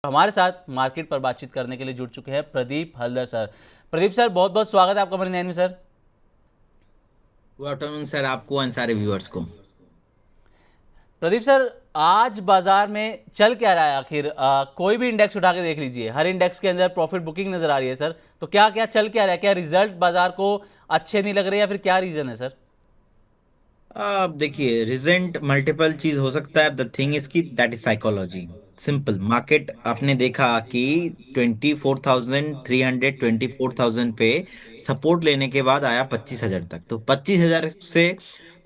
हमारे साथ मार्केट पर बातचीत करने के लिए जुड़ चुके हैं प्रदीप हल्दर सर। प्रदीप सर, बहुत बहुत स्वागत है आपका मनी नाइन में सर। गुड आफ्टरनून सर, आपको एंड सारे व्यूअर्स को। प्रदीप सर, आज बाजार में चल क्या रहा है आखिर? कोई भी इंडेक्स उठा के देख लीजिए, हर इंडेक्स के अंदर प्रॉफिट बुकिंग नजर आ रही है सर। तो क्या क्या चल क्या रहा है? क्या रिजल्ट बाजार को अच्छे नहीं लग रहे या फिर क्या रीजन है सर? अब देखिए, रिजेंट मल्टीपल चीज हो सकता है। द थिंग इज की that is psychology. Simple market आपने देखा कि 24,300 24,000 पे सपोर्ट लेने के बाद आया 25,000 तक। तो 25,000 से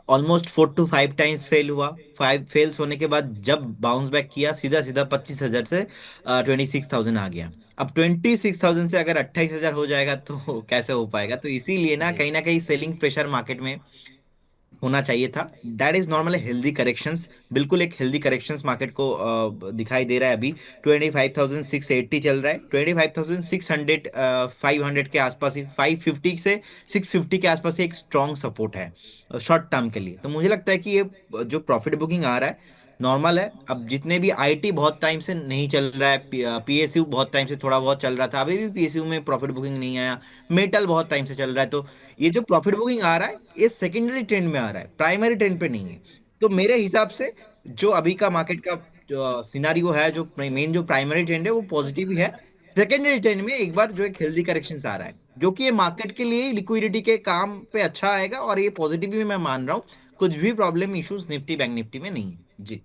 ऑलमोस्ट 4 to 5 टाइम्स फेल हुआ। 5 फेल्स होने के बाद जब बाउंस बैक किया, सीधा सीधा 25,000 से 26,000 आ गया। अब 26,000 से अगर 28,000 हो जाएगा तो कैसे हो पाएगा? तो इसीलिए जी। ना कहीं सेलिंग प्रेशर मार्केट में होना चाहिए था। That is normal healthy corrections. बिल्कुल एक हेल्दी करेक्शंस मार्केट को दिखाई दे रहा है अभी। 25,680 चल रहा है। 25,600 500 के आसपास ही, 550 से 650 के आसपास ही एक स्ट्रॉन्ग सपोर्ट है शॉर्ट टर्म के लिए। तो मुझे लगता है कि ये जो प्रॉफिट बुकिंग आ रहा है नॉर्मल है। अब जितने भी आईटी बहुत टाइम से नहीं चल रहा है, पीएसयू बहुत टाइम से थोड़ा बहुत चल रहा था, अभी भी पीएसयू में प्रॉफिट बुकिंग नहीं आया। मेटल बहुत टाइम से चल रहा है। तो ये जो प्रॉफिट बुकिंग आ रहा है ये सेकेंडरी ट्रेंड में आ रहा है, प्राइमरी ट्रेंड पे नहीं है। तो मेरे हिसाब से जो अभी का मार्केट का जो सिनारियो है, जो मेन जो प्राइमरी ट्रेंड है वो पॉजिटिव ही है। सेकेंडरी ट्रेंड में एक बार जो एक हेल्दी करेक्शन आ रहा है, जो कि ये मार्केट के लिए लिक्विडिटी के काम पे अच्छा आएगा, और ये पॉजिटिव भी मैं मान रहा हूँ। कुछ भी problem issues Nifty bank Nifty में नहीं है जी।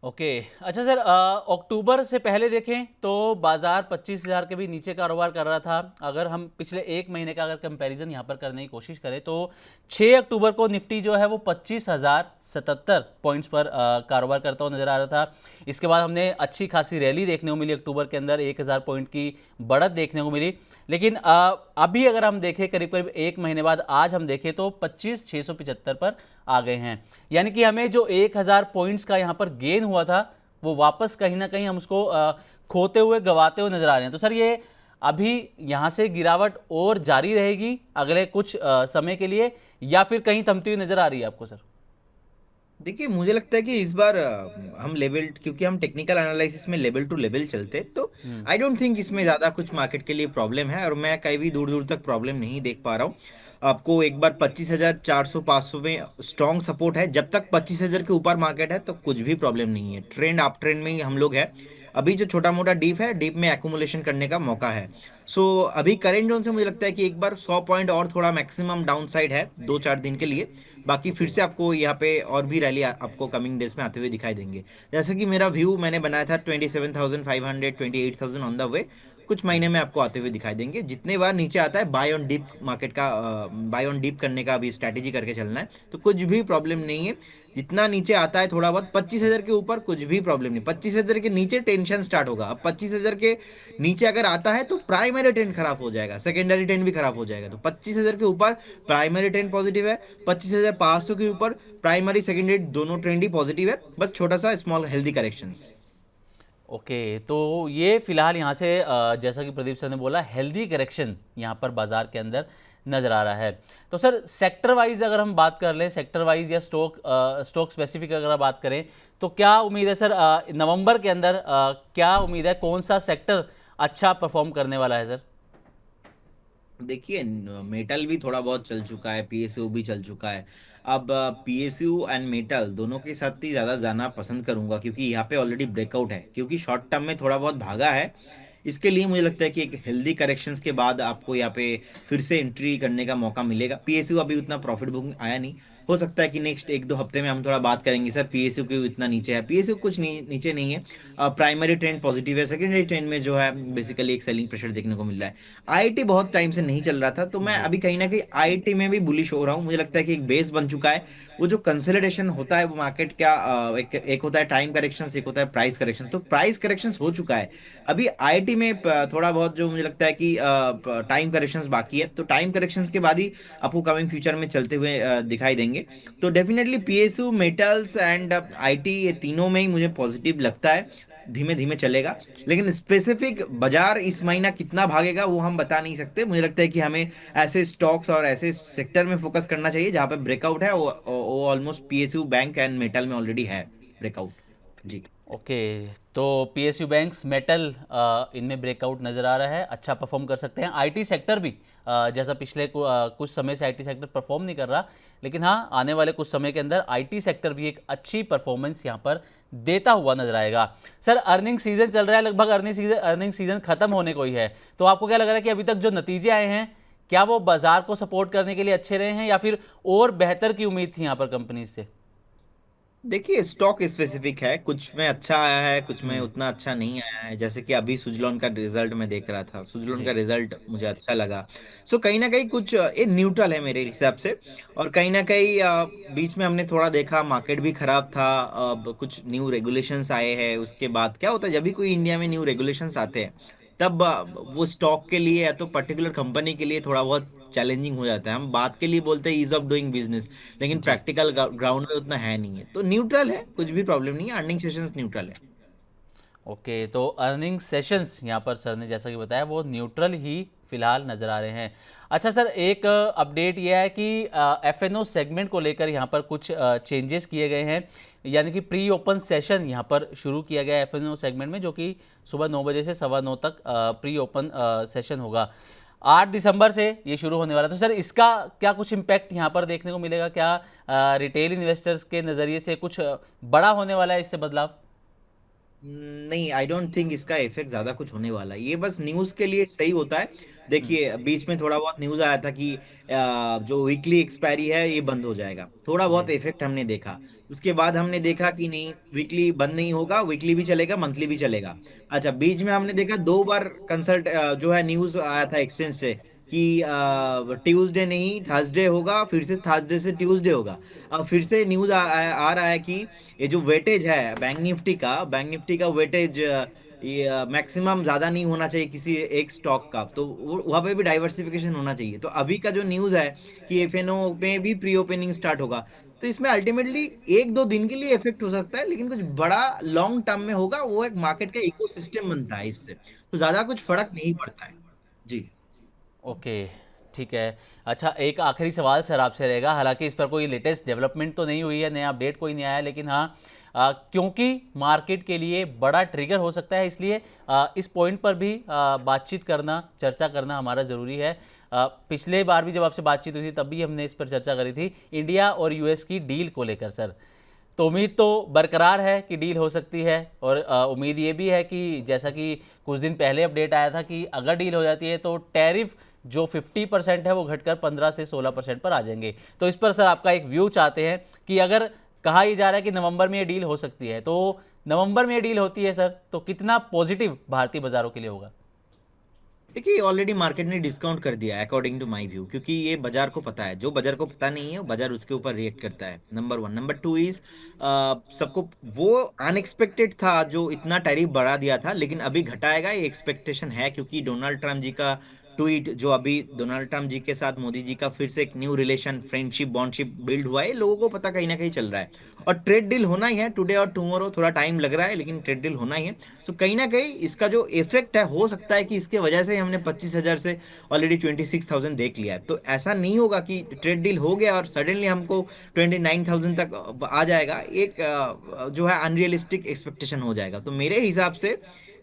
ओके। अच्छा सर, अक्टूबर से पहले देखें तो बाजार 25,000 के भी नीचे कारोबार कर रहा था। अगर हम पिछले एक महीने का अगर कंपैरिजन यहाँ पर करने की कोशिश करें तो 6 अक्टूबर को निफ्टी जो है वो 25,077 पॉइंट्स पर कारोबार करता हुआ नजर आ रहा था। इसके बाद हमने अच्छी खासी रैली देखने को मिली, अक्टूबर के अंदर 1,000 पॉइंट की बढ़त देखने को मिली। लेकिन अभी अगर हम देखें करीब करीब एक महीने बाद आज हम देखें तो 25,675 पर आ गए हैं। यानी कि हमें जो 1,000 पॉइंट्स का यहाँ पर गेन हुआ था वो वापस कहीं ना कहीं हम उसको खोते हुए गवाते हुए नजर आ रहे हैं। तो सर, ये अभी यहाँ से गिरावट और जारी रहेगी अगले कुछ समय के लिए, या फिर कहीं थमती हुई नजर आ रही है आपको सर? देखिए, मुझे लगता है कि इस बार हम लेवल, क्योंकि हम टेक्निकल एनालिसिस में लेवल टू लेवल चलते हैं, तो आई डोंट थिंक इसमें ज़्यादा कुछ मार्केट के लिए प्रॉब्लम है, और मैं कहीं भी दूर दूर तक प्रॉब्लम नहीं देख पा रहा हूँ। आपको एक बार 25,400 500 में स्ट्रॉन्ग सपोर्ट है। जब तक 25,000 के ऊपर मार्केट है तो कुछ भी प्रॉब्लम नहीं है। ट्रेंड अप ट्रेंड में ही हम लोग है। अभी जो छोटा मोटा डीप है, डीप में एक्यूमुलेशन करने का मौका है। सो अभी करेंट जोन से मुझे लगता है कि एक बार 100 पॉइंट और थोड़ा मैक्सिमम डाउन साइड है 2 4 दिन के लिए। बाकी फिर से आपको यहाँ पे और भी रैली आपको कमिंग डेज में आते हुए दिखाई देंगे। जैसे कि मेरा व्यू मैंने बनाया था 27,500 28,000 ऑन द वे। कुछ महीने में आपको आते हुए दिखाई देंगे। जितने बार नीचे आता है बाय ऑन डिप मार्केट का, बाय ऑन डिप करने का भी स्ट्रैटेजी करके चलना है, तो कुछ भी प्रॉब्लम नहीं है। जितना नीचे आता है थोड़ा बहुत, 25,000 के ऊपर कुछ भी प्रॉब्लम नहीं। 25,000 के नीचे टेंशन स्टार्ट होगा। अब 25,000 के नीचे अगर आता है तो प्राइमरी ट्रेंड खराब हो जाएगा, सेकेंडरी ट्रेंड भी खराब हो जाएगा। तो 25,000 के ऊपर प्राइमरी ट्रेंड पॉजिटिव है। 25,500 के ऊपर प्राइमरी सेकेंडरी दोनों ट्रेंड ही पॉजिटिव है। बस छोटा सा स्मॉल हेल्दी करेक्शंस। ओके। तो ये फिलहाल यहाँ से जैसा कि प्रदीप सर ने बोला, हेल्दी करेक्शन यहाँ पर बाजार के अंदर नजर आ रहा है। तो सर, सेक्टर वाइज अगर हम बात कर लें, सेक्टर वाइज या स्टॉक स्पेसिफिक अगर आप बात करें तो क्या उम्मीद है सर? नवंबर के अंदर क्या उम्मीद है, कौन सा सेक्टर अच्छा परफॉर्म करने वाला है सर? देखिए, मेटल भी थोड़ा बहुत चल चुका है, पीएसयू भी चल चुका है। अब पीएसयू एंड मेटल दोनों के साथ ही ज़्यादा जाना पसंद करूंगा, क्योंकि यहाँ पे ऑलरेडी ब्रेकआउट है, क्योंकि शॉर्ट टर्म में थोड़ा बहुत भागा है। इसके लिए मुझे लगता है कि एक हेल्दी करेक्शंस के बाद आपको यहाँ पे फिर से एंट्री करने का मौका मिलेगा। पीएसयू अभी उतना प्रॉफिट बुकिंग आया नहीं। हो सकता है कि नेक्स्ट 1 2 हफ्ते में हम थोड़ा बात करेंगे सर पीएसयू क्यों इतना नीचे है। पीएसयू कुछ नहीं, नीचे नहीं है। प्राइमरी ट्रेंड पॉजिटिव है। सेकेंडरी ट्रेंड में जो है बेसिकली एक सेलिंग प्रेशर देखने को मिल रहा है। आईटी बहुत टाइम से नहीं चल रहा था, तो मैं जी। अभी कहीं ना कहीं आईटी में भी बुलिश हो रहा हूँ। मुझे लगता है कि एक बेस बन चुका है। वो जो कंसोलिडेशन होता है वो मार्केट क्या, एक होता है टाइम करेक्शन, एक होता है प्राइस करेक्शन। तो प्राइस करेक्शन हो चुका है। अभी आईटी में थोड़ा बहुत जो मुझे लगता है कि टाइम करेक्शंस बाकी है, तो टाइम करेक्शंस के बाद ही आपको कमिंग फ्यूचर में चलते हुए दिखाई देंगे। तो definitely PSU, metals and IT, ये तीनों में ही मुझे पॉजिटिव लगता है। धीमे धीमे चलेगा। लेकिन स्पेसिफिक बाजार इस महीना कितना भागेगा वो हम बता नहीं सकते। मुझे लगता है कि हमें ऐसे स्टॉक्स और ऐसे सेक्टर में फोकस करना चाहिए जहां पे ब्रेकआउट है। वो almost PSU, bank and metal में ऑलरेडी है ब्रेकआउट जी। ओके, तो पीएसयू बैंक्स, मेटल, इनमें ब्रेकआउट नज़र आ रहा है, अच्छा परफॉर्म कर सकते हैं। आईटी सेक्टर भी जैसा पिछले कुछ समय से आईटी सेक्टर परफॉर्म नहीं कर रहा, लेकिन हाँ आने वाले कुछ समय के अंदर आईटी सेक्टर भी एक अच्छी परफॉर्मेंस यहाँ पर देता हुआ नजर आएगा। सर, अर्निंग सीजन चल रहा है, लगभग अर्निंग सीजन खत्म होने को ही है, तो आपको क्या लग रहा है कि अभी तक जो नतीजे आए हैं क्या वो बाजार को सपोर्ट करने के लिए अच्छे रहे हैं, या फिर और बेहतर की उम्मीद थी यहाँ पर कंपनी से? देखिए, स्टॉक स्पेसिफिक है, कुछ में अच्छा आया है, कुछ में हम्म। उतना अच्छा नहीं आया है। जैसे कि अभी सुजलॉन का रिजल्ट मैं देख रहा था, सुजलॉन का जी। रिजल्ट मुझे अच्छा लगा। सो कहीं ना कहीं कुछ ये न्यूट्रल है मेरे हिसाब से। और कहीं ना कहीं बीच में हमने थोड़ा देखा मार्केट भी खराब था। अब कुछ न्यू रेगुलेशंस आए हैं, उसके बाद क्या होता है जब भी कोई इंडिया में न्यू रेगुलेशंस आते हैं, तब वो स्टॉक के लिए या तो पर्टिकुलर कंपनी के लिए थोड़ा बहुत चैलेंजिंग हो जाता है। हम बात के लिए बोलते हैं ईज ऑफ डूइंग बिजनेस, लेकिन जी। प्रैक्टिकल ग्राउंड में उतना है नहीं है। तो न्यूट्रल है, कुछ भी प्रॉब्लम नहीं है, अर्निंग सेशंस न्यूट्रल है। ओके, तो अर्निंग सेशंस यहाँ पर सर ने जैसा कि बताया वो न्यूट्रल ही फिलहाल नज़र आ रहे हैं। अच्छा सर, एक अपडेट ये है कि एफएनओ सेगमेंट को लेकर यहाँ पर कुछ चेंजेस किए गए हैं, यानी कि प्री ओपन सेशन यहाँ पर शुरू किया गया है एफएनओ सेगमेंट में, जो कि सुबह 9 बजे से सवा 9 तक प्री ओपन सेशन होगा। 8 दिसंबर से ये शुरू होने वाला है। तो सर, इसका क्या कुछ इम्पैक्ट यहाँ पर देखने को मिलेगा? क्या रिटेल इन्वेस्टर्स के नज़रिए से कुछ बड़ा होने वाला है इससे बदलाव? नहीं, आई डोंट थिंक इसका इफेक्ट ज्यादा कुछ होने वाला है। ये बस न्यूज के लिए सही होता है। देखिए, बीच में थोड़ा बहुत न्यूज आया था कि जो वीकली एक्सपायरी है ये बंद हो जाएगा, थोड़ा बहुत जी। इफेक्ट हमने देखा। उसके बाद हमने देखा कि नहीं, वीकली बंद नहीं होगा, वीकली भी चलेगा, मंथली भी चलेगा। अच्छा, बीच में हमने देखा दो बार कंसल्ट जो है न्यूज आया था एक्सचेंज से कि ट्यूसडे नहीं थर्सडे होगा, फिर से थर्सडे से ट्यूसडे होगा। अब फिर से न्यूज आ रहा है कि ये जो वेटेज है बैंक निफ्टी का वेटेज, ये मैक्सिमम ज्यादा नहीं होना चाहिए किसी एक स्टॉक का, तो वहां पे भी डाइवर्सिफिकेशन होना चाहिए। तो अभी का जो न्यूज है कि एफएनओ में भी प्री ओपनिंग स्टार्ट होगा, तो इसमें अल्टीमेटली एक दो दिन के लिए इफेक्ट हो सकता है, लेकिन कुछ बड़ा लॉन्ग टर्म में होगा। वो एक मार्केट का इकोसिस्टम बनता है इससे, तो ज्यादा कुछ फर्क नहीं पड़ता है। जी। ओके, ठीक है। अच्छा, एक आखिरी सवाल सर आपसे रहेगा, हालांकि इस पर कोई लेटेस्ट डेवलपमेंट तो नहीं हुई है, नया अपडेट कोई नहीं आया, लेकिन हाँ क्योंकि मार्केट के लिए बड़ा ट्रिगर हो सकता है, इसलिए इस पॉइंट पर भी बातचीत करना, चर्चा करना हमारा ज़रूरी है। पिछले बार भी जब आपसे बातचीत हुई थी तब भी हमने इस पर चर्चा करी थी, इंडिया और यूएस की डील को लेकर सर। तो उम्मीद तो बरकरार है कि डील हो सकती है, और उम्मीद ये भी है कि जैसा कि कुछ दिन पहले अपडेट आया था कि अगर डील हो जाती है तो टैरिफ जो 50% है वो घटकर 15 से 16% पर आ जाएंगे। तो इस पर सर आपका एक व्यू चाहते हैं कि अगर कहा ही जा रहा है कि नवंबर में ये डील हो सकती है, तो नवंबर में ये डील होती है सर तो कितना पॉजिटिव भारतीय बाजारों के लिए होगा? देखिए, ऑलरेडी मार्केट ने डिस्काउंट कर दिया है अकॉर्डिंग टू माय व्यू, क्योंकि ये बाजार को पता है। जो बाजार को पता नहीं है वो बाजार उसके ऊपर रिएक्ट करता है, number one. Number two is, सबको वो अनएक्सपेक्टेड था जो इतना टैरिफ बढ़ा दिया था, लेकिन अभी घटाएगा ये एक्सपेक्टेशन है, क्योंकि डोनाल्ड ट्रम्प जी का ट्वीट, जो अभी डोनाल्ड ट्रम्प जी के साथ मोदी जी का फिर से एक न्यू रिलेशन, फ्रेंडशिप, बॉन्डशिप बिल्ड हुआ है, लोगों को पता कहीं ना कहीं चल रहा है। और ट्रेड डील होना ही है, टुडे और टुमारो, थोड़ा टाइम लग रहा है लेकिन ट्रेड डील होना ही है। सो कहीं ना कहीं इसका जो इफेक्ट है, हो सकता है कि इसके वजह से हमने 25,000 से ऑलरेडी 26,000 देख लिया है। तो ऐसा नहीं होगा कि ट्रेड डील हो गया और सडनली हमको 29,000 तक आ जाएगा। एक जो है अनरियलिस्टिक एक्सपेक्टेशन हो जाएगा। तो मेरे हिसाब से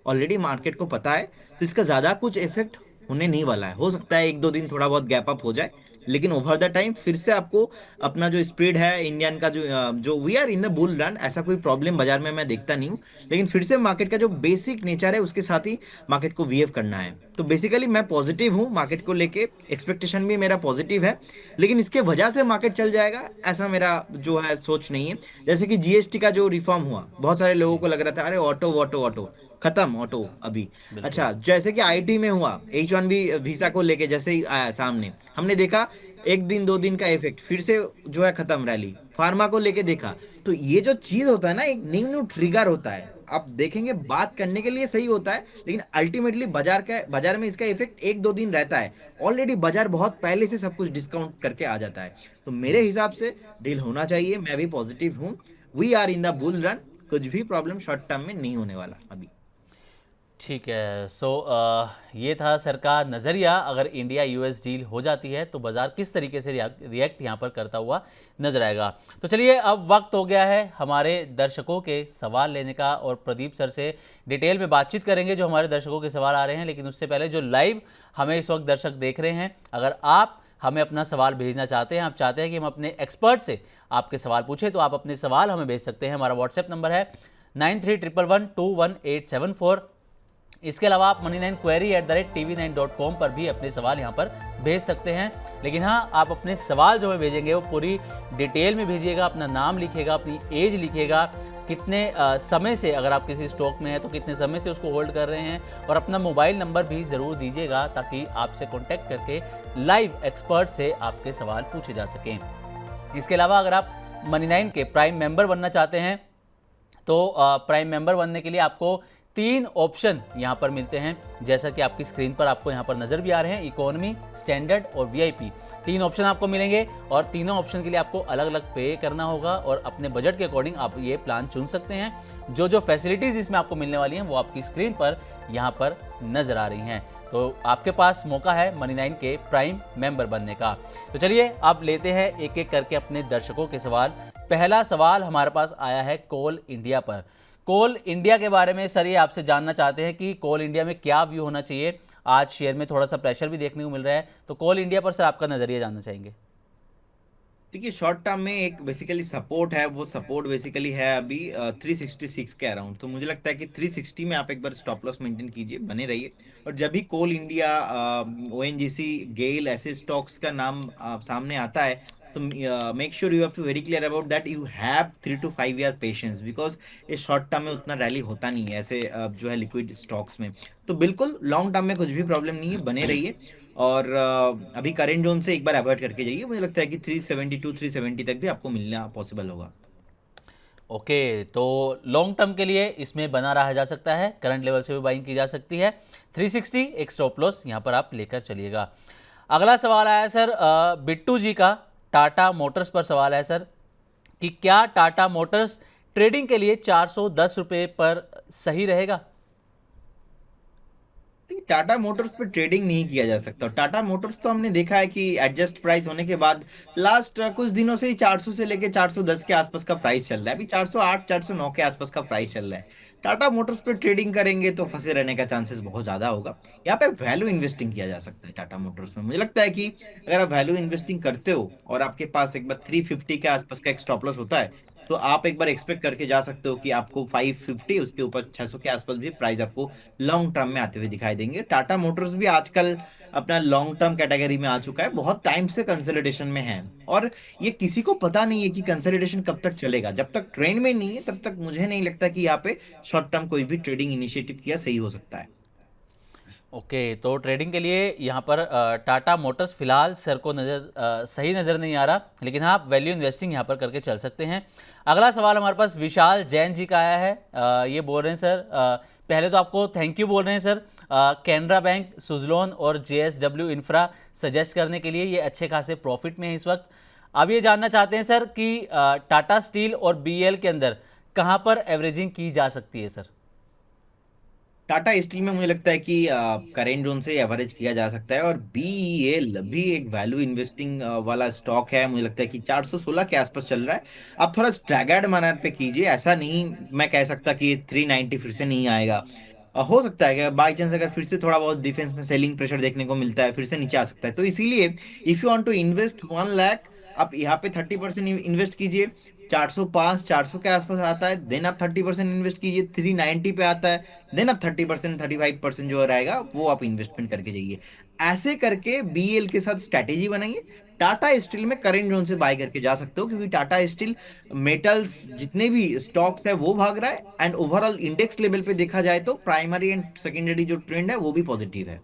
ऑलरेडी मार्केट को पता है, तो इसका ज्यादा कुछ इफेक्ट होने नहीं वाला है। हो सकता है एक दो दिन थोड़ा बहुत गैप अप हो जाए, लेकिन ओवर द टाइम फिर से आपको अपना जो स्प्रेड है इंडियन का, जो we are in the bull run, ऐसा कोई प्रॉब्लम बाजार में मैं देखता नहीं हूँ। लेकिन फिर से मार्केट का जो बेसिक नेचर है उसके साथ ही मार्केट को बिहेव करना है। तो बेसिकली मैं पॉजिटिव हूँ मार्केट को लेके, एक्सपेक्टेशन भी मेरा पॉजिटिव है, लेकिन इसके वजह से मार्केट चल जाएगा ऐसा मेरा जो है सोच नहीं है। जैसे कि जीएसटी का जो रिफॉर्म हुआ, बहुत सारे लोगों जी। को लग रहा था अरे ऑटो ऑटो ऑटो खत्म, ऑटो अभी। बिल्कुल। अच्छा, जैसे कि आईटी में हुआ H1B वीजा को लेके, जैसे ही आया सामने, हमने देखा एक दिन दो दिन का इफेक्ट, फिर से जो है खत्म रैली। फार्मा को लेके देखा। तो ये जो चीज होता है ना, एक न्यू न्यू ट्रिगर होता है। आप देखेंगे बात करने के लिए सही होता है, लेकिन अल्टीमेटली बाजार में इसका इफेक्ट एक दो दिन रहता है। ऑलरेडी बाजार बहुत पहले से सब कुछ डिस्काउंट करके आ जाता है। तो मेरे हिसाब से डील होना चाहिए, मैं भी पॉजिटिव हूँ। We are in the bull run, कुछ भी प्रॉब्लम शॉर्ट टर्म में नहीं होने वाला अभी। ठीक है। ये था सर का नज़रिया। अगर इंडिया यूएस डील हो जाती है तो बाज़ार किस तरीके से रिएक्ट यहाँ पर करता हुआ नजर आएगा। तो चलिए, अब वक्त हो गया है हमारे दर्शकों के सवाल लेने का, और प्रदीप सर से डिटेल में बातचीत करेंगे जो हमारे दर्शकों के सवाल आ रहे हैं। लेकिन उससे पहले जो लाइव हमें इस वक्त दर्शक देख रहे हैं, अगर आप हमें अपना सवाल भेजना चाहते हैं, आप चाहते हैं कि हम अपने एक्सपर्ट से आपके सवाल पूछें, तो आप अपने सवाल हमें भेज सकते हैं। हमारा व्हाट्सएप नंबर है 9311121874। इसके अलावा आप money9query@tv9.com पर भी अपने सवाल यहाँ पर भेज सकते हैं। लेकिन हाँ, आप अपने सवाल जो है भेजेंगे वो पूरी डिटेल में भेजिएगा। अपना नाम लिखिएगा, अपनी एज लिखिएगा, कितने समय से, अगर आप किसी स्टॉक में हैं तो कितने समय से उसको होल्ड कर रहे हैं, और अपना मोबाइल नंबर भी ज़रूर दीजिएगा ताकि आपसे कॉन्टैक्ट करके लाइव एक्सपर्ट से आपके सवाल पूछे जा सकें। इसके अलावा अगर आप मनी9 के प्राइम मेंबर बनना चाहते हैं तो प्राइम मेंबर बनने के लिए आपको 3 ऑप्शन यहाँ पर मिलते हैं, जैसा कि आपकी स्क्रीन पर आपको यहाँ पर नज़र भी आ रहे हैं। इकोनॉमी, स्टैंडर्ड और वीआईपी, 3 ऑप्शन आपको मिलेंगे, और तीनों ऑप्शन के लिए आपको अलग अलग पे करना होगा, और अपने बजट के अकॉर्डिंग आप ये प्लान चुन सकते हैं। जो जो फैसिलिटीज़ इसमें आपको मिलने वाली हैं वो आपकी स्क्रीन पर यहाँ पर नज़र आ रही हैं। तो आपके पास मौका है मनी9 के प्राइम मेंबर बनने का। तो चलिए, अब लेते हैं एक एक करके अपने दर्शकों के सवाल। पहला सवाल हमारे पास आया है कोल इंडिया पर। कोल इंडिया के बारे में सर ये आपसे जानना चाहते हैं कि कोल इंडिया में क्या व्यू होना चाहिए। आज शेयर में थोड़ा सा प्रेशर भी देखने को मिल रहा है, तो कोल इंडिया पर सर आपका नज़रिया जानना चाहेंगे। देखिए, शॉर्ट टर्म में एक बेसिकली सपोर्ट है, वो सपोर्ट बेसिकली है अभी 366 के अराउंड। तो मुझे लगता है कि 360 में आप एक बार स्टॉप लॉस मेंटेन कीजिए, बने रहिए। और जब भी कोल इंडिया, ओएनजीसी, गेल ऐसे स्टॉक्स का नाम सामने आता है, तो make sure you have to very clear about that you have 3 to 5 year patience, because ये शॉर्ट टर्म में उतना रैली होता नहीं है ऐसे जो है लिक्विड स्टॉक्स में। तो बिल्कुल लॉन्ग टर्म में कुछ भी प्रॉब्लम नहीं है, बने रहिए। और अभी करेंट जोन से एक बार अवॉइड करके जाइए। मुझे लगता है कि 372 370 तक भी आपको मिलना पॉसिबल होगा। ओके, तो लॉन्ग टर्म के लिए इसमें बना रहा जा सकता है, करंट लेवल से भी बाइंग की जा सकती है। 360 एक स्टॉप लॉस यहाँ पर आप लेकर चलिएगा। अगला सवाल आया सर बिट्टू जी का, टाटा मोटर्स पर सवाल है सर कि क्या टाटा मोटर्स ट्रेडिंग के लिए 410 रुपये पर सही रहेगा। देखिए, टाटा मोटर्स पे ट्रेडिंग नहीं किया जा सकता। टाटा मोटर्स तो हमने देखा है कि एडजस्ट प्राइस होने के बाद लास्ट कुछ दिनों से ही 400 से लेके 410 के आसपास का प्राइस चल रहा है। अभी 408 409 के आसपास का प्राइस चल रहा है। टाटा मोटर्स पे ट्रेडिंग करेंगे तो फंसे रहने का चांसेस बहुत ज्यादा होगा। यहाँ पे वैल्यू इन्वेस्टिंग किया जा सकता है टाटा मोटर्स में। मुझे लगता है कि अगर आप वैल्यू इन्वेस्टिंग करते हो और आपके पास एक बार 350 के आसपास का एक स्टॉप लॉस होता है, तो आप एक बार एक्सपेक्ट करके जा सकते हो कि आपको 550, उसके ऊपर 600 के आसपास भी प्राइस आपको लॉन्ग टर्म में आते हुए दिखाई देंगे। टाटा मोटर्स भी आजकल अपना लॉन्ग टर्म कैटेगरी में आ चुका है, बहुत टाइम से कंसोलिडेशन में है। और ये किसी को पता नहीं है कि कंसोलिडेशन कब तक चलेगा। जब तक ट्रेंड में नहीं है तब तक मुझे नहीं लगता कि यहाँ पे शॉर्ट टर्म कोई भी ट्रेडिंग इनिशिएटिव किया सही हो सकता है। ओके, तो ट्रेडिंग के लिए यहाँ पर टाटा मोटर्स फिलहाल सर को सही नज़र नहीं आ रहा, लेकिन हाँ, आप वैल्यू इन्वेस्टिंग यहाँ पर करके चल सकते हैं। अगला सवाल हमारे पास विशाल जैन जी का आया है। ये बोल रहे हैं सर, पहले तो आपको थैंक यू बोल रहे हैं सर, कैनरा बैंक, सुजलोन और जेएसडब्ल्यू इंफ्रा सजेस्ट करने के लिए। ये अच्छे खासे प्रॉफिट में है इस वक्त। अब ये जानना चाहते हैं सर कि टाटा स्टील और बीएल के अंदर कहाँ पर एवरेजिंग की जा सकती है सर। टाटा स्टील में मुझे लगता है कि करेंट जोन से एवरेज किया जा सकता है। और बीईएल भी एक वैल्यू इन्वेस्टिंग वाला स्टॉक है। मुझे लगता है कि 416 के आसपास चल रहा है। आप थोड़ा स्ट्रैगर्ड मैनर पे कीजिए, ऐसा नहीं मैं कह सकता कि 390 फिर से नहीं आएगा। हो सकता है कि बाई चांस अगर फिर से थोड़ा बहुत डिफेंस में सेलिंग प्रेशर देखने को मिलता है, फिर से नीचे आ सकता है। तो इसीलिए if you want to invest 1 lakh, आप यहाँ पे 30% इन्वेस्ट कीजिए। 405 400 के आसपास आता है, देन आप 30% इन्वेस्ट कीजिए। 390 पे आता है, देन आप 30% 35% जो रहेगा वो आप इन्वेस्टमेंट करके जाइए। ऐसे करके बीएल के साथ स्ट्रैटेजी बनाइए। टाटा स्टील में करेंट जोन से बाय करके जा सकते हो, क्योंकि टाटा स्टील मेटल्स जितने भी स्टॉक्स है वो भाग रहा है। एंड ओवरऑल इंडेक्स लेवल पे देखा जाए तो प्राइमरी एंड सेकेंडरी जो ट्रेंड है वो भी पॉजिटिव है।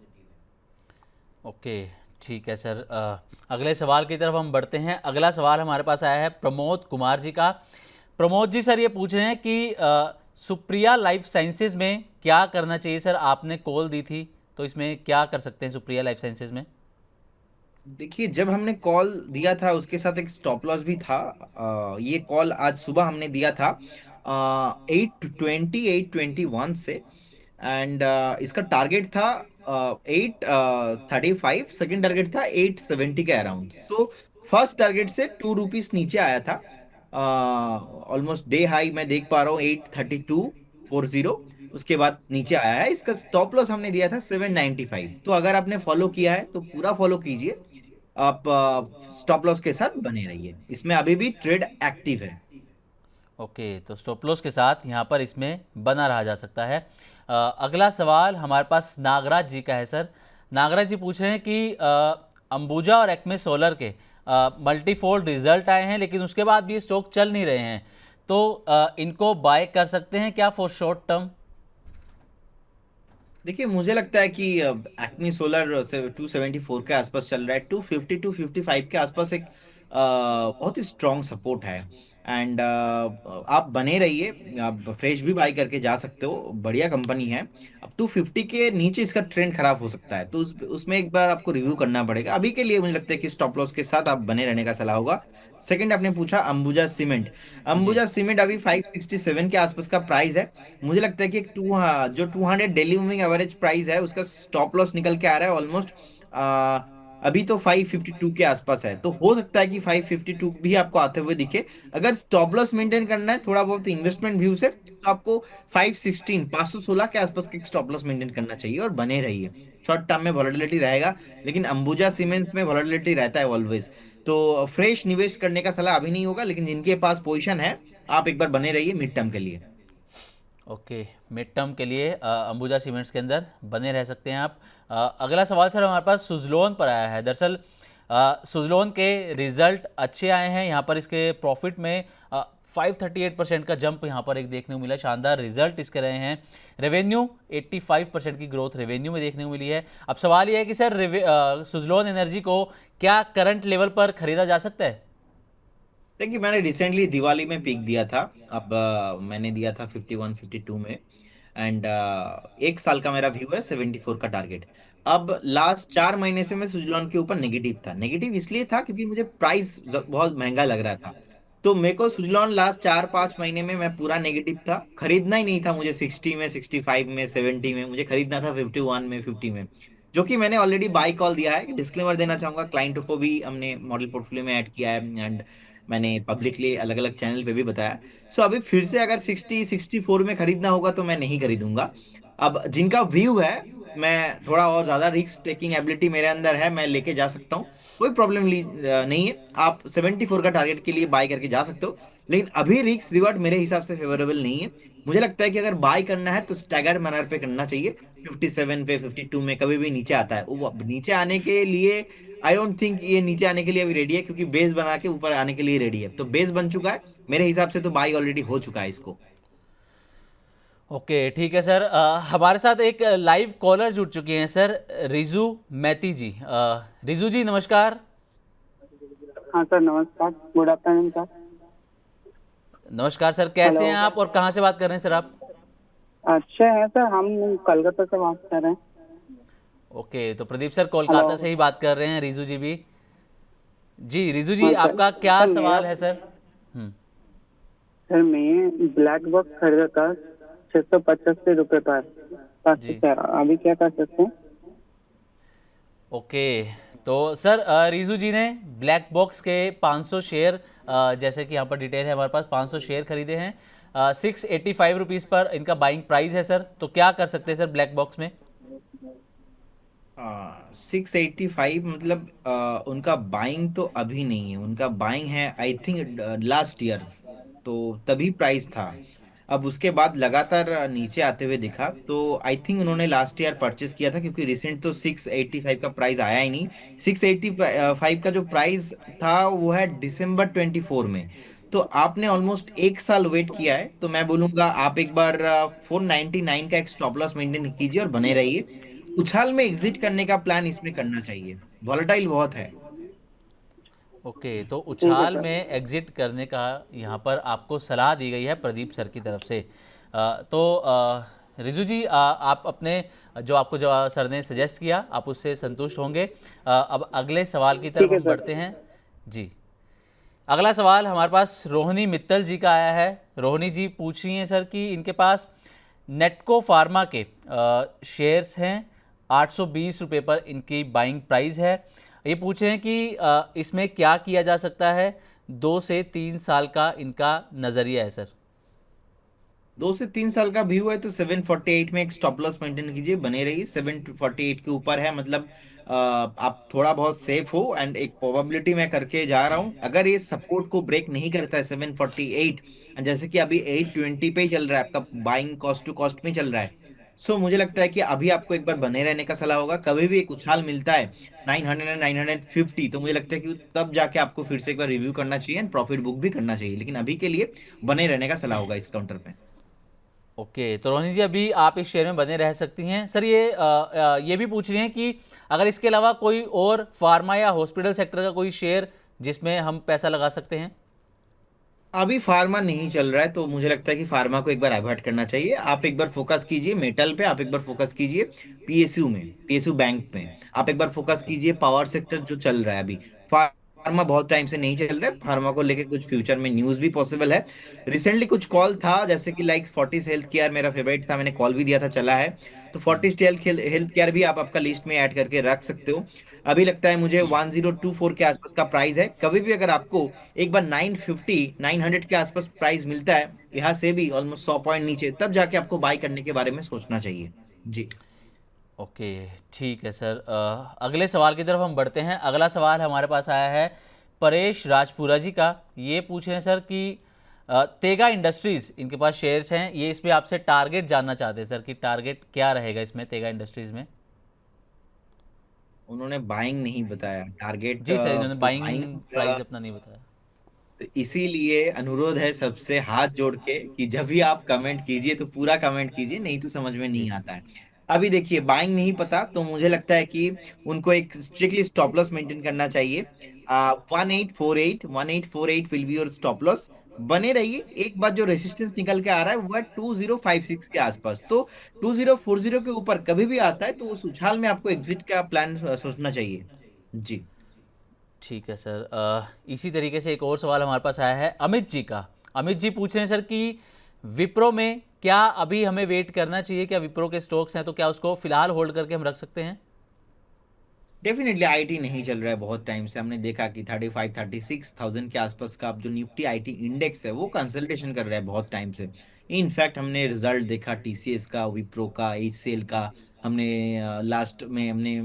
ओके, ठीक है सर। अगले सवाल की तरफ हम बढ़ते हैं। अगला सवाल हमारे पास आया है प्रमोद कुमार जी का। प्रमोद जी सर ये पूछ रहे हैं कि सुप्रिया लाइफ साइंसेज में क्या करना चाहिए सर। आपने कॉल दी थी, तो इसमें क्या कर सकते हैं सुप्रिया लाइफ साइंसेज में। देखिए, जब हमने कॉल दिया था उसके साथ एक स्टॉप लॉस भी था। ये कॉल आज सुबह हमने दिया था 820 821 से। एंड इसका टारगेट था 835, सेकेंड टारगेट था 870 के अराउंड। सो फर्स्ट टारगेट से ₹2 नीचे आया था। ऑलमोस्ट डे हाई मैं देख पा रहा हूँ 832.40। उसके बाद नीचे आया है। इसका स्टॉप लॉस हमने दिया था 795। तो अगर आपने फॉलो किया है तो पूरा फॉलो कीजिए। आप स्टॉप लॉस के साथ बने रहिए, इसमें अभी भी ट्रेड एक्टिव है। ओके, तो स्टॉप लॉस के साथ यहाँ पर इसमें बना रहा जा सकता है। अगला सवाल हमारे पास नागराज जी का है सर। नागराज जी पूछ रहे हैं कि अंबुजा और एक्मे सोलर के मल्टीफोल्ड रिजल्ट आए हैं, लेकिन उसके बाद भी ये स्टॉक चल नहीं रहे हैं, तो इनको बाय कर सकते हैं क्या फॉर शॉर्ट टर्म? देखिए मुझे लगता है कि एक्मी सोलर से 274 के आसपास चल रहा है। 250 255 के आसपास एक बहुत ही स्ट्रॉन्ग सपोर्ट है। एंड आप बने रहिए। आप फ्रेश भी बाई करके जा सकते हो, बढ़िया कंपनी है। अब 250 के नीचे इसका ट्रेंड खराब हो सकता है, तो उसमें एक बार आपको रिव्यू करना पड़ेगा। अभी के लिए मुझे लगता है कि स्टॉप लॉस के साथ आप बने रहने का सलाह होगा। सेकंड आपने पूछा अंबुजा सीमेंट। जी। अंबुजा सीमेंट अभी 567 के आसपास का प्राइस है। मुझे लगता है कि एक जो 200 डेली मूविंग एवरेज प्राइस है उसका स्टॉप लॉस निकल के आ रहा है ऑलमोस्ट। अभी तो 552 के आसपास है, तो हो सकता है कि 552 भी आपको आते हुए दिखे। अगर स्टॉप लॉस मेंटेन करना है थोड़ा बहुत इन्वेस्टमेंट व्यू से, तो आपको 516 के आसपास के स्टॉप लॉस मेंटेन करना चाहिए और बने रहिए। शॉर्ट टर्म में वॉलेटिलिटी रहेगा, लेकिन अंबुजा सीमेंट्स में वॉलेटिलिटी रहता है ऑलवेज। तो फ्रेश निवेश करने का सलाह अभी नहीं होगा, लेकिन जिनके पास पोजीशन है आप एक बार बने रहिए मिड टर्म के लिए। ओके, मिड टर्म के लिए अंबुजा सीमेंट्स के अंदर बने रह सकते हैं आप। अगला सवाल सर हमारे पास सुजलोन पर आया है। दरअसल सुजलोन के रिजल्ट अच्छे आए हैं, यहाँ पर इसके प्रॉफिट में 538% का जंप यहाँ पर एक देखने को मिला। शानदार रिजल्ट इसके रहे हैं। रेवेन्यू 85% की ग्रोथ रेवेन्यू में देखने को मिली है। अब सवाल ये है कि सर सुजलोन एनर्जी को क्या करंट लेवल पर खरीदा जा सकता है? देखिए मैंने रिसेंटली दिवाली में पीक दिया था। अब मैंने दिया था 51 52 में। एंड एक साल का मेरा व्यू है 74 का टारगेट। अब लास्ट 4 महीने से मैं सुजलॉन के ऊपर नेगेटिव था। नेगेटिव इसलिए था क्योंकि मुझे प्राइस बहुत महंगा लग रहा था। तो मेरे को सुजलॉन लास्ट 4 5 महीने में मैं पूरा नेगेटिव था। खरीदना ही नहीं था मुझे 60 में, 65 में, 70 में। मुझे खरीदना था 51 में, 50 में, जो कि मैंने ऑलरेडी बाई कॉल दिया है। डिस्क्लेमर देना चाहूंगा, क्लाइंट को भी हमने मॉडल पोर्टफोलियो में ऐड किया है एंड मैंने पब्लिकली अलग अलग चैनल पे भी बताया। सो अभी फिर से अगर 60 64 में खरीदना होगा तो मैं नहीं खरीदूंगा। अब जिनका व्यू है, मैं थोड़ा और ज्यादा रिस्क टेकिंग एबिलिटी मेरे अंदर है, मैं लेके जा सकता हूँ। कोई प्रॉब्लम नहीं है। आप 74 का टारगेट के लिए बाय करके जा सकते हो, लेकिन अभी रिस्क रिवार्ड मेरे हिसाब से फेवरेबल नहीं है। मुझे लगता है कि अगर बाय करना है तो स्टैगर्ड मैनर पे करना चाहिए। 57 पे, 52 में कभी भी नीचे आता है, वो अब नीचे आने के लिए आई डोंट थिंक ये नीचे आने के लिए अभी रेडी है, क्योंकि बेस बना के ऊपर आने के लिए रेडी है। तो बेस बन चुका है मेरे हिसाब से, तो बाई ऑलरेडी हो चुका है इसको। ओके, ठीक है सर। हमारे साथ एक लाइव कॉलर जुड़ चुके हैं सर, रिजू मैती जी। रिजू जी नमस्कार। हाँ सर, नमस्कार, गुड आफ्टरनून सर। नमस्कार सर, कैसे हेलो। हैं आप और कहाँ से बात कर रहे हैं सर आप? अच्छे हैं सर, हम कलकत्ता से बात कर रहे हैं। ओके, तो प्रदीप सर हेलो। कोलकाता से ही बात कर रहे हैं, रिजू जी भी। जी रिजू जी, हाँ सर। आपका क्या सर मेरा, सवाल है सर? हम्म। सर मैं ब्लैक बॉक्स खरीदा था 685 रुपये पर। जी। सर अभी क्या कर सकते हैं? ओके, तो सर रिजू जी ने ब्लैक बॉक्स के 500 शेयर, जैसे कि यहाँ पर डिटेल है हमारे पास, 500 शेयर खरीदे हैं। 685 रुपीज़ पर इनका बाइंग प्राइस है सर। तो क्या कर सकते हैं सर ब्लैक बॉक्स में? 685 मतलब उनका बाइंग तो अभी नहीं है, उनका बाइंग है आई थिंक लास्ट ईयर, तो तभी प्राइस था। अब उसके बाद लगातार नीचे आते हुए दिखा, तो आई थिंक उन्होंने लास्ट ईयर परचेस किया था, क्योंकि रिसेंट तो 685 का प्राइस आया ही नहीं। 685 का जो प्राइस था वो है December 24 में। तो आपने ऑलमोस्ट एक साल वेट किया है, तो मैं बोलूंगा आप एक बार 499 का एक स्टॉप लॉस मेंटेन कीजिए और बने रहिए। उछाल में एग्जिट करने का प्लान इसमें करना चाहिए, वॉलेटाइल बहुत है। ओके, तो ठीक है उछाल सर। में एग्जिट करने का यहाँ पर आपको सलाह दी गई है प्रदीप सर की तरफ से। तो रिजू जी, आप अपने जो आपको जो सर ने सजेस्ट किया आप उससे संतुष्ट होंगे। अब अगले सवाल की तरफ ठीक है हम सर। बढ़ते हैं। जी, अगला सवाल हमारे पास रोहिणी मित्तल जी का आया है। रोहिणी जी पूछ रही हैं सर कि इनके पास नेटको फार्मा के शेयर्स हैं, 820 रुपये पर इनकी बाइंग प्राइस है। ये पूछ रहे हैं कि इसमें क्या किया जा सकता है, 2 से 3 साल का इनका नज़रिया है सर। 2 से 3 साल का व्यू है तो 748 में एक स्टॉप लॉस मेंटेन कीजिए, बने रहिए। 748 के ऊपर है मतलब आप थोड़ा बहुत सेफ हो। एंड एक प्रोबेबिलिटी मैं करके जा रहा हूँ, अगर ये सपोर्ट को ब्रेक नहीं करता है 748, जैसे कि अभी 820 पे ही चल रहा है, आपका बाइंग कॉस्ट टू कॉस्ट में चल रहा है। सो मुझे लगता है कि अभी आपको एक बार बने रहने का सलाह होगा। कभी भी एक उछाल मिलता है 900 एंड 950, तो मुझे लगता है कि तब जाके आपको फिर से एक बार रिव्यू करना चाहिए एंड प्रॉफिट बुक भी करना चाहिए, लेकिन अभी के लिए बने रहने का सलाह होगा इस काउंटर पे। ओके, तो रोहिणी जी अभी आप इस शेयर में बने रह सकती हैं सर। ये भी पूछ रही हैं कि अगर इसके अलावा कोई और फार्मा या हॉस्पिटल सेक्टर का कोई शेयर जिसमें हम पैसा लगा सकते हैं। अभी फार्मा नहीं चल रहा है तो मुझे लगता है कि फार्मा को एक बार अवॉइड करना चाहिए। आप एक बार फोकस कीजिए मेटल पे, आप एक बार फोकस कीजिए पीएसयू में, पीएसयू बैंक पे। आप एक बार फोकस कीजिए पावर सेक्टर जो चल रहा है अभी। फार्मा बहुत टाइम से नहीं चल रहा है, फार्मा को लेके कुछ फ्यूचर में न्यूज भी पॉसिबल है। रिसेंटली कुछ कॉल था, जैसे कि लाइक फोर्टिस हेल्थ केयर मेरा फेवरेट था, मैंने कॉल भी दिया था, चला है। तो फोर्टिस हेल्थ केयर भी आप आपका लिस्ट में ऐड करके रख सकते हो। अभी लगता है मुझे 1024 के आसपास का प्राइस है। कभी भी अगर आपको एक बार 950 900 के आसपास प्राइस मिलता है, यहाँ से भी ऑलमोस्ट 100 पॉइंट नीचे, तब जाके आपको बाई करने के बारे में सोचना चाहिए। जी। ओके, ठीक है सर। अगले सवाल की तरफ हम बढ़ते हैं। अगला सवाल हमारे पास आया है परेश राजपुरा जी का। ये पूछ रहे हैं सर कि तेगा इंडस्ट्रीज़ इनके पास शेयर्स हैं, ये इसमें आपसे टारगेट जानना चाहते हैं सर कि टारगेट क्या रहेगा इसमें तेगा इंडस्ट्रीज़ में। उन्होंने बाइंग नहीं बताया टारगेट, जी सर, इन्होंने तो बाइंग प्राइस बाइंग। अपना नहीं बताया। तो इसीलिए अनुरोध है सबसे हाथ जोड़ के कि जब भी आप कमेंट कीजिए तो पूरा कमेंट कीजिए, नहीं तो समझ में जी। नहीं आता है। अभी देखिए बाइंग नहीं पता तो मुझे लगता है कि उनको एक स्ट्रिक्टली स्टॉप लॉस मेंटेन करना चाहिए। 1848 will be your stop loss. बने रहिए। एक बार जो रेसिस्टेंस निकल के आ रहा है वो है 2056 के आसपास, तो 2040 के ऊपर कभी भी आता है तो उस उछाल में आपको एग्जिट का प्लान सोचना चाहिए। जी। ठीक है सर। इसी तरीके से एक और सवाल हमारे पास आया है अमित जी का। अमित जी पूछ रहे हैं सर कि विप्रो में क्या अभी हमें वेट करना चाहिए, क्या विप्रो के स्टॉक्स हैं तो क्या उसको फिलहाल होल्ड करके हम रख सकते हैं। डेफिनेटली आईटी नहीं चल रहा है बहुत टाइम से। हमने देखा कि 35 36,000 के आसपास का अब जो निफ्टी आईटी इंडेक्स है वो कंसल्टेशन कर रहा है बहुत टाइम से। इनफैक्ट हमने रिजल्ट देखा टीसीएस का, विप्रो का, एचसीएल का। हमने लास्ट में हमने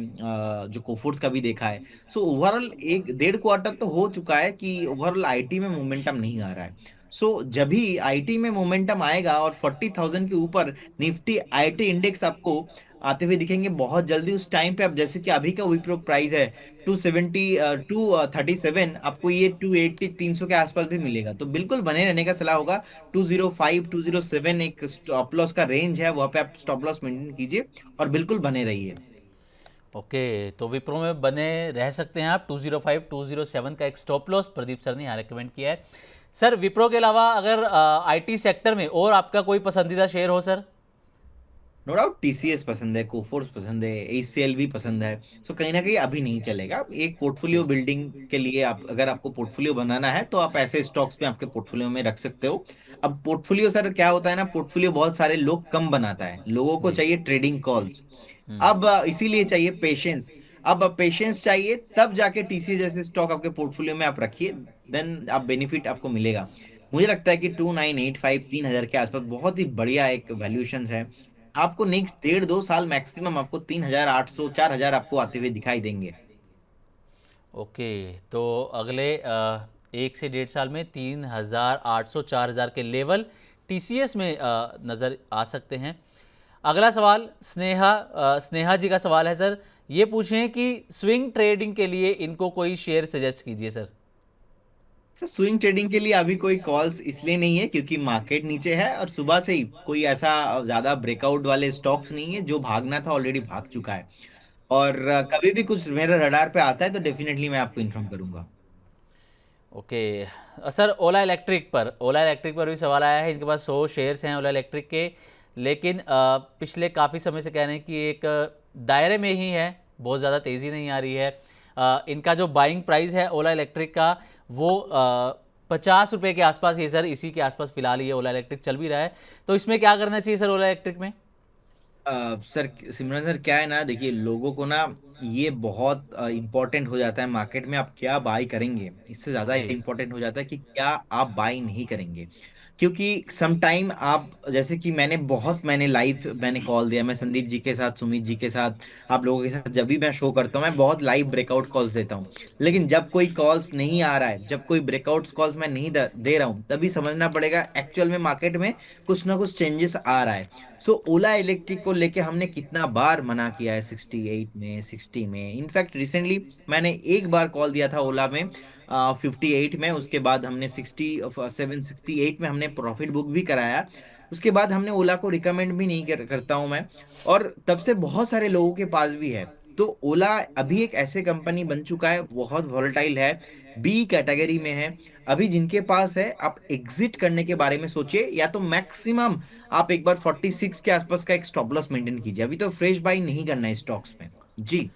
जो कोफोर्स का भी देखा है। सो ओवरऑल 1 1.5 क्वार्टर तो हो चुका है कि ओवरऑल आईटी में मोमेंटम नहीं आ रहा है। सो जब भी आईटी में मोमेंटम आएगा और 40,000 के ऊपर निफ्टी आईटी इंडेक्स आपको आते हुए दिखेंगे बहुत जल्दी, उस टाइम पे आप, जैसे कि अभी का विप्रो प्राइस है 237, आपको ये 280 300 के आसपास भी मिलेगा, तो बिल्कुल बने रहने का सलाह होगा। 205 207 एक स्टॉप लॉस का रेंज है, वहां पे आप स्टॉप लॉस मेंटेन कीजिए और बिल्कुल बने रहिए। ओके, तो विप्रो में बने रह सकते हैं आप। 205 207 का एक स्टॉप लॉस प्रदीप सर ने यहाँ रेकमेंड किया है। सर विप्रो के अलावा अगर आईटी सेक्टर में और आपका कोई पसंदीदा शेयर हो सर। नो डाउट टीसीएस पसंद है, कोफोर्स पसंद है, एचसीएल भी पसंद है। सो कहीं ना कहीं अभी नहीं चलेगा। एक पोर्टफोलियो जी। बिल्डिंग के लिए आप, अगर आपको पोर्टफोलियो बनाना है तो आप ऐसे स्टॉक्स में आपके पोर्टफोलियो में रख सकते हो। अब पोर्टफोलियो सर क्या होता है ना, पोर्टफोलियो बहुत सारे लोग कम बनाता है, लोगों को जी। चाहिए ट्रेडिंग कॉल्स। अब इसीलिए चाहिए पेशेंस। अब पेशेंस चाहिए, तब जाके टीसीएस जैसे स्टॉक आपके पोर्टफोलियो में आप रखिए, देन आप बेनिफिट आपको मिलेगा। मुझे लगता है कि 2985 3,000 के आसपास बहुत ही बढ़िया एक वैल्यूएशन है। आपको नेक्स्ट 1.5 2 साल मैक्सिमम आपको 3,800 4,000 आपको आते हुए दिखाई देंगे। ओके, तो अगले 1 से 1.5 साल में 3,800 4,000 के लेवल टीसीएस में नज़र आ सकते हैं। अगला सवाल स्नेहा जी का सवाल है सर। ये पूछें कि स्विंग ट्रेडिंग के लिए इनको कोई शेयर सजेस्ट कीजिए सर। सर स्विंग ट्रेडिंग के लिए अभी कोई कॉल्स इसलिए नहीं है क्योंकि मार्केट नीचे है और सुबह से ही कोई ऐसा ज्यादा ब्रेकआउट वाले स्टॉक्स नहीं है। जो भागना था ऑलरेडी भाग चुका है। और कभी भी कुछ मेरे रडार पे आता है तो डेफिनेटली मैं आपको इन्फॉर्म करूंगा। ओके सर, ओला इलेक्ट्रिक पर भी सवाल आया है। इनके पास 100 शेयर्स हैं ओला इलेक्ट्रिक के, लेकिन पिछले काफ़ी समय से कह रहे हैं कि एक दायरे में ही है, बहुत ज़्यादा तेज़ी नहीं आ रही है। इनका जो बाइंग प्राइस है ओला इलेक्ट्रिक का वो 50 रुपए के आसपास ये सर, इसी के आसपास फिलहाल ये ओला इलेक्ट्रिक चल भी रहा है। तो इसमें क्या करना चाहिए सर ओला इलेक्ट्रिक में? सर सिमरन सर, क्या है ना, देखिए लोगों को ना ये बहुत इंपॉर्टेंट हो जाता है मार्केट में आप क्या बाई करेंगे, इससे ज्यादा जी। इंपॉर्टेंट हो जाता है कि क्या आप बाई नहीं करेंगे। क्योंकि सम टाइम आप, जैसे कि मैंने लाइव मैंने कॉल दिया, मैं संदीप जी के साथ, सुमित जी के साथ, आप लोगों के साथ जब भी मैं शो करता हूँ मैं बहुत लाइव ब्रेकआउट कॉल्स देता हूँ। लेकिन जब कोई कॉल्स नहीं आ रहा है, जब कोई ब्रेकआउट कॉल्स मैं नहीं दे रहा हूँ, तभी समझना पड़ेगा एक्चुअल में मार्केट में कुछ ना कुछ चेंजेस आ रहा है। सो ओला इलेक्ट्रिक को लेके हमने कितना बार मना किया है, 68 में, 60 में, इनफैक्ट रिसेंटली मैंने एक बार कॉल दिया था ओला में 58 में, उसके बाद हमने 68 में हमने प्रॉफिट बुक भी कराया। उसके बाद हमने ओला को रिकमेंड भी नहीं करता हूं मैं, और तब से बहुत सारे लोगों के पास भी है। तो ओला अभी एक ऐसे कंपनी बन चुका है, बहुत वॉलेटाइल है, बी कैटेगरी में है। अभी जिनके पास है, आप एग्जिट करने के बारे में सोचिए, या तो मैक्सिमम आप एक बार 46 के आसपास का एक स्टॉप लॉस मेंटेन कीजिए, अभी तो फ्रेश बाई नहीं करना है स्टॉक्स में। जी।